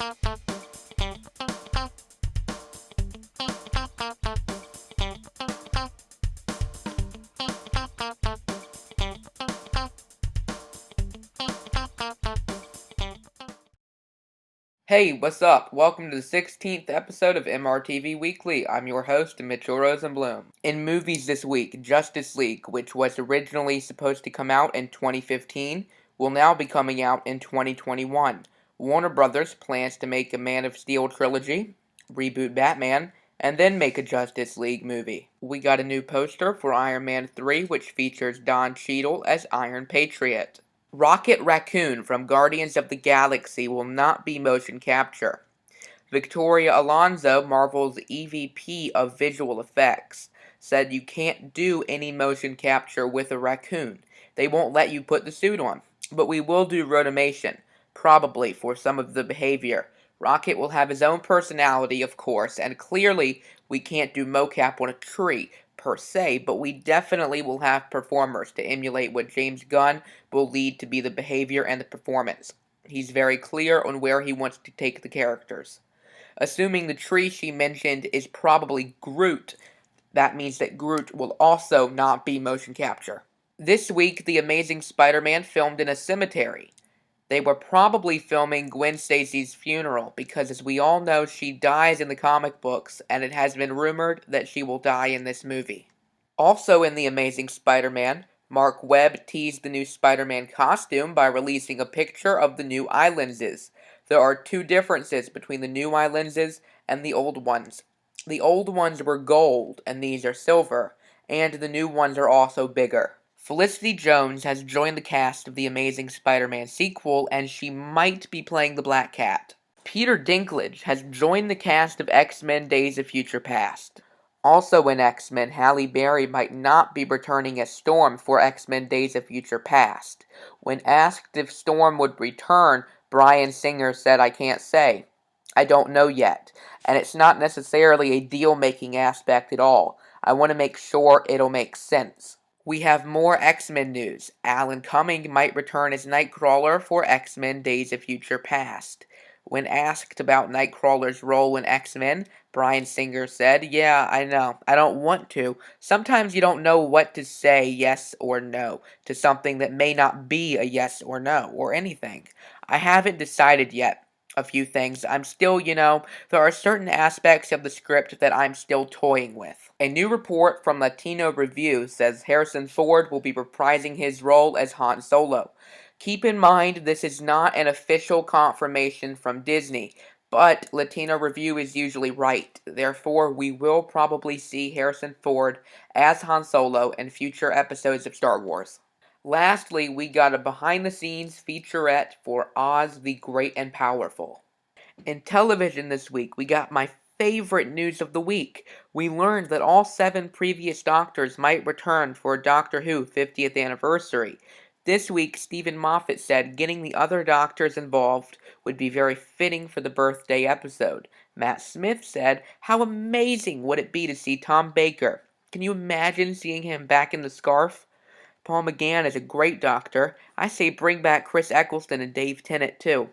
Hey, what's up? Welcome to the 16th episode of MRTV Weekly. I'm your host, Mitchell Rosenblum. In movies this week, Justice League, which was originally supposed to come out in 2015, will now be coming out in 2021. Warner Brothers plans to make a Man of Steel trilogy, reboot Batman, and then make a Justice League movie. We got a new poster for Iron Man 3, which features Don Cheadle as Iron Patriot. Rocket Raccoon from Guardians of the Galaxy will not be motion capture. Victoria Alonso, Marvel's EVP of Visual Effects, said you can't do any motion capture with a raccoon. They won't let you put the suit on. But we will do rotomation, probably for some of the behavior. Rocket will have his own personality, of course, and clearly we can't do mocap on a tree, per se, but we definitely will have performers to emulate what James Gunn will lead to be the behavior and the performance. He's very clear on where he wants to take the characters. Assuming the tree she mentioned is probably Groot, that means that Groot will also not be motion capture. This week, The Amazing Spider-Man filmed in a cemetery. They were probably filming Gwen Stacy's funeral because, as we all know, she dies in the comic books, and it has been rumored that she will die in this movie. Also in The Amazing Spider-Man, Mark Webb teased the new Spider-Man costume by releasing a picture of the new eye lenses. There are two differences between the new eye lenses and the old ones. The old ones were gold, and these are silver, and the new ones are also bigger. Felicity Jones has joined the cast of the Amazing Spider-Man sequel, and she might be playing the Black Cat. Peter Dinklage has joined the cast of X-Men Days of Future Past. Also in X-Men, Halle Berry might not be returning as Storm for X-Men Days of Future Past. When asked if Storm would return, Bryan Singer said, "I can't say. I don't know yet. And it's not necessarily a deal-making aspect at all. I want to make sure it'll make sense." We have more X-Men news. Alan Cumming might return as Nightcrawler for X-Men Days of Future Past. When asked about Nightcrawler's role in X-Men, Bryan Singer said, "Yeah, I know. I don't want to. Sometimes you don't know what to say yes or no to something that may not be a yes or no or anything. I haven't decided yet. A few things. I'm still, there are certain aspects of the script that I'm still toying with." A new report from Latino Review says Harrison Ford will be reprising his role as Han Solo. Keep in mind this is not an official confirmation from Disney, but Latino Review is usually right. Therefore, we will probably see Harrison Ford as Han Solo in future episodes of Star Wars. Lastly, we got a behind-the-scenes featurette for Oz the Great and Powerful. In television this week, we got my favorite news of the week. We learned that all 7 previous Doctors might return for Doctor Who 50th anniversary. This week, Stephen Moffat said getting the other Doctors involved would be very fitting for the birthday episode. Matt Smith said, "How amazing would it be to see Tom Baker? Can you imagine seeing him back in the scarf? Paul McGann is a great Doctor. I say bring back Chris Eccleston and Dave Tennant, too."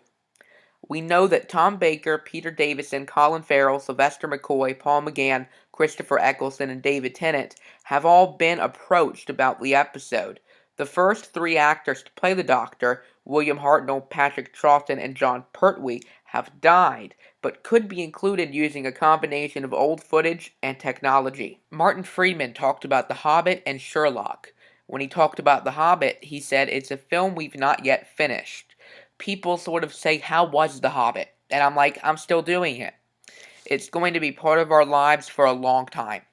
We know that Tom Baker, Peter Davison, Colin Farrell, Sylvester McCoy, Paul McGann, Christopher Eccleston, and David Tennant have all been approached about the episode. The first 3 actors to play the Doctor, William Hartnell, Patrick Troughton, and John Pertwee, have died, but could be included using a combination of old footage and technology. Martin Freeman talked about The Hobbit and Sherlock. When he talked about The Hobbit, he said, "It's a film we've not yet finished." People sort of say, "How was The Hobbit?" And I'm like, I'm still doing it. It's going to be part of our lives for a long time.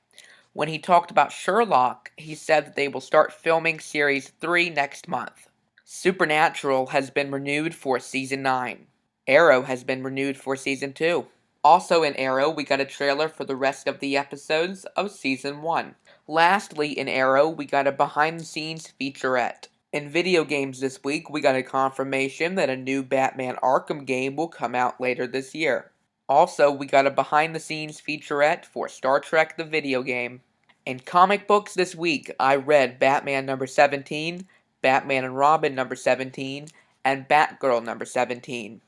When he talked about Sherlock, he said that they will start filming Series 3 next month. Supernatural has been renewed for Season 9. Arrow has been renewed for Season 2. Also in Arrow, we got a trailer for the rest of the episodes of Season 1. Lastly, in Arrow, we got a behind-the-scenes featurette. In video games this week, we got a confirmation that a new Batman Arkham game will come out later this year. Also, we got a behind-the-scenes featurette for Star Trek the video game. In comic books this week, I read Batman number 17, Batman and Robin number 17, and Batgirl number 17.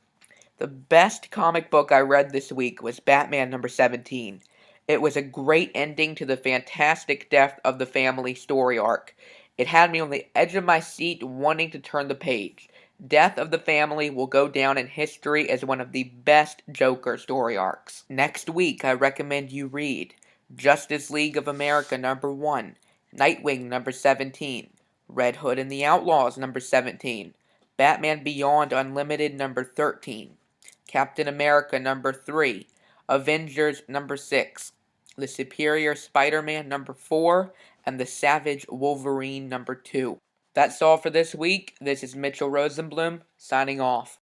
The best comic book I read this week was Batman number 17. It was a great ending to the fantastic death of the family story arc. It had me on the edge of my seat wanting to turn the page. Death of the Family will go down in history as one of the best Joker story arcs. Next week, I recommend you read Justice League of America number 1, Nightwing number 17, Red Hood and the Outlaws number 17, Batman Beyond Unlimited number 13, Captain America number 3, Avengers number 6, The Superior Spider-Man number 4, and The Savage Wolverine number 2. That's all for this week. This is Mitchell Rosenblum, signing off.